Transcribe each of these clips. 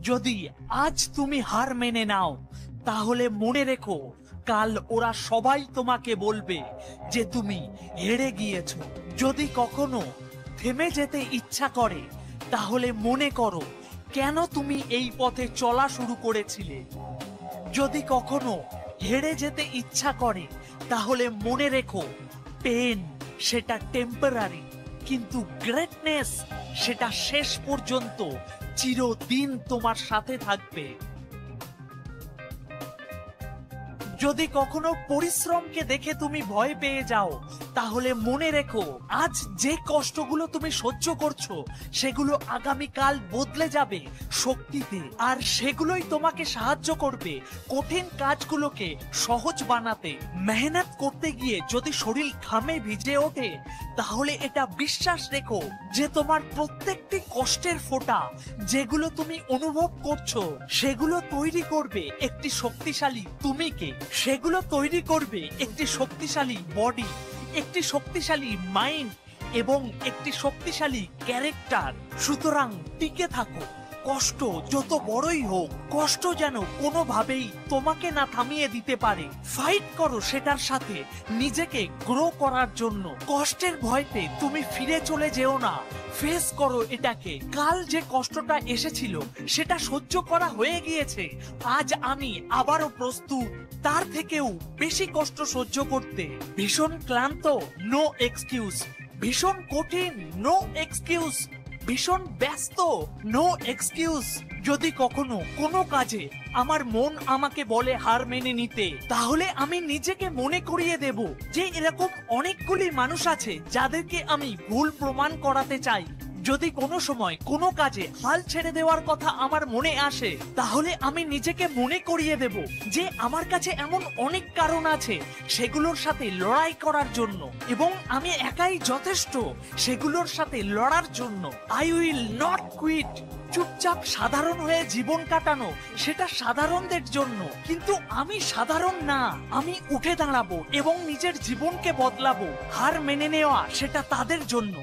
যদি আজ তুমি হার মেনে নাও তাহলে মনে রেখো কাল ওরা সবাই তোমাকে বলবে যে তুমি হেরে গিয়েছো। যদি কখনো থেমে যেতে ইচ্ছা করে তাহলে মনে করো কেন তুমি এই পথে চলা শুরু করেছিলে। যদি কখনো হেরে যেতে ইচ্ছা করে তাহলে মনে রেখো পেন সেটা টেম্পোরারি, কিন্তু গ্রেটনেস সেটা শেষ পর্যন্ত চিরদিন তোমার সাথে থাকবে। যদি কখনো পরিশ্রমকে দেখে তুমি ভয় পেয়ে যাও তাহলে মনে রেখো আজ যে কষ্টগুলো তুমি সহ্য করছো সেগুলো আগামীকাল বদলে যাবে শক্তিতে, আর সেগুলোই তোমাকে সাহায্য করবে কঠিন কাজগুলোকে সহজ বানাতে। মেহনত করতে গিয়ে যদি শরীর ঘামে ভিজে ওঠে তাহলে এটা বিশ্বাস রেখো যে তোমার প্রত্যেকটি কষ্টের ফোঁটা যেগুলো তুমি অনুভব করছো সেগুলো তৈরি করবে একটি শক্তিশালী তুমিকে, সেগুলো তৈরি করবে একটি শক্তিশালী বডি, একটি শক্তিশালী মাইন্ড এবং একটি শক্তিশালী ক্যারেক্টার। সুতরাং টিকে থাকো, কষ্ট যত বড়ই হোক কষ্ট যেন কোনোভাবেই তোমাকে না থামিয়ে দিতে পারে। ফাইট করো সেটার সাথে নিজেকে গ্রো করার জন্য। কষ্টের ভয়তে তুমি ফিরে চলে যেও না, ফেস করো এটাকে। কাল যে কষ্টটা এসেছিল সেটা সহ্য করা হয়ে গিয়েছে, আজ আমি আবারও প্রস্তুত তার থেকেও বেশি কষ্ট সহ্য করতে। ভীষণ ক্লান্ত, নো এক্সকিউজ। ভীষণ কঠিন, নো এক্সকিউজ। ভীষণ ব্যস্ত, নো এক্সকিউজ। যদি কখনো কোনো কাজে আমার মন আমাকে বলে হার মেনে নিতে তাহলে আমি নিজেকে মনে করিয়ে দেব যে এরকম অনেকগুলি মানুষ আছে যাদেরকে আমি ভুল প্রমাণ করাতে চাই। যদি কোনো সময় কোনো কাজে হাল ছেড়ে দেওয়ার কথা আমার মনে আসে তাহলে আমি নিজেকে মনে করিয়ে দেব যে আমার কাছে এমন অনেক কারণ আছে সেগুলোর সাথে লড়াই করার জন্য, এবং আমি একাই যথেষ্ট সেগুলোর সাথে লড়ার জন্য। I will not quit. চুপচাপ সাধারণ হয়ে জীবন কাটানো সেটা সাধারণদের জন্য, কিন্তু আমি সাধারণ না। আমি উঠে দাঁড়াবো এবং নিজের জীবনকে বদলাবো। হার মেনে নেওয়া সেটা তাদের জন্য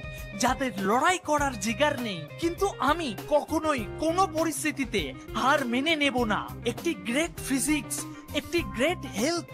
যাদের লড়াই করার জিগার নেই, কিন্তু আমি কখনোই কোনো পরিস্থিতিতে হার মেনে নেব না। একটি গ্রেট ফিজিক্স, একটি গ্রেট হেলথ,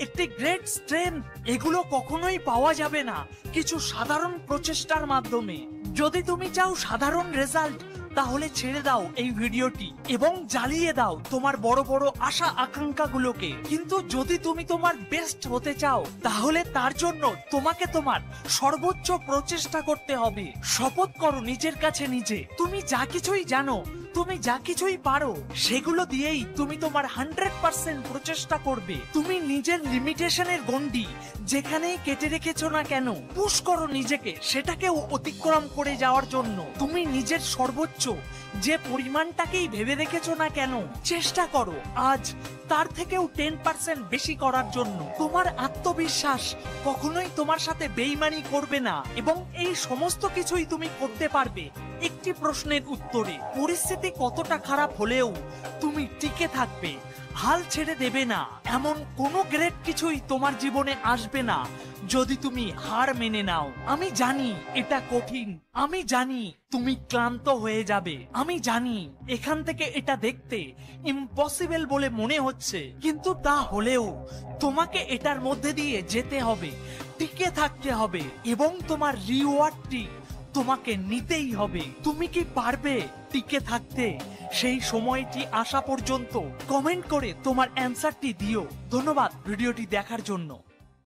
একটি গ্রেট স্ট্রেংথ এগুলো কখনোই পাওয়া যাবে না কিছু সাধারণ প্রচেষ্টার মাধ্যমে। যদি তুমি চাও সাধারণ রেজাল্ট তাহলে ছেড়ে দাও এই ভিডিওটি এবং জ্বালিয়ে দাও তোমার বড় বড় আশা আকাঙ্ক্ষাগুলোকে। কিন্তু যদি তুমি তোমার বেস্ট হতে চাও তাহলে তার জন্য তোমাকে তোমার সর্বোচ্চ প্রচেষ্টা করতে হবে। শপথ করো নিজের কাছে নিজে, তুমি যা কিছুই জানো, তুমি যা কিছুই পারো সেগুলো দিয়েই তুমি তোমার 100% প্রচেষ্টা করবে। তুমি নিজের লিমিটেশনের গণ্ডি যেখানেই কেটে রেখেছো না কেন পুশ করো নিজেকে সেটাকেও অতিক্রম করে যাওয়ার জন্য। তুমি নিজের সর্বোচ্চ যে পরিমাণটাকেই ভেবে রেখেছো না কেন চেষ্টা করো আজ তার থেকেও 10% বেশি করার জন্য। তোমার আত্মবিশ্বাস কখনোই তোমার সাথে বেইমানি করবে না এবং এই সমস্ত কিছুই তুমি করতে পারবে একটি প্রশ্নের উত্তরে। পরিস্থিতি কতটা খারাপ হলেও তুমি টিকে থাকবে, হাল ছেড়ে দেবে না। এমন কোনো গ্রেট কিছুই তোমার জীবনে আসবে না যদি তুমি হার মেনে নাও। আমি জানি এটা কঠিন, আমি জানি তুমি ক্লান্ত হয়ে যাবে, আমি জানি এখান থেকে এটা দেখতে ইম্পসিবল বলে মনে হচ্ছে, কিন্তু তা হলেও তোমাকে এটার মধ্যে দিয়ে যেতে হবে, টিকে থাকতে হবে এবং তোমার রিওয়ার্ডটি তোমাকে নিতেই হবে। তুমি কি পারবে টিকে থাকতে সেই সময়টি আসা পর্যন্ত? কমেন্ট করে তোমার অ্যান্সারটি দিও। ধন্যবাদ ভিডিওটি দেখার জন্য।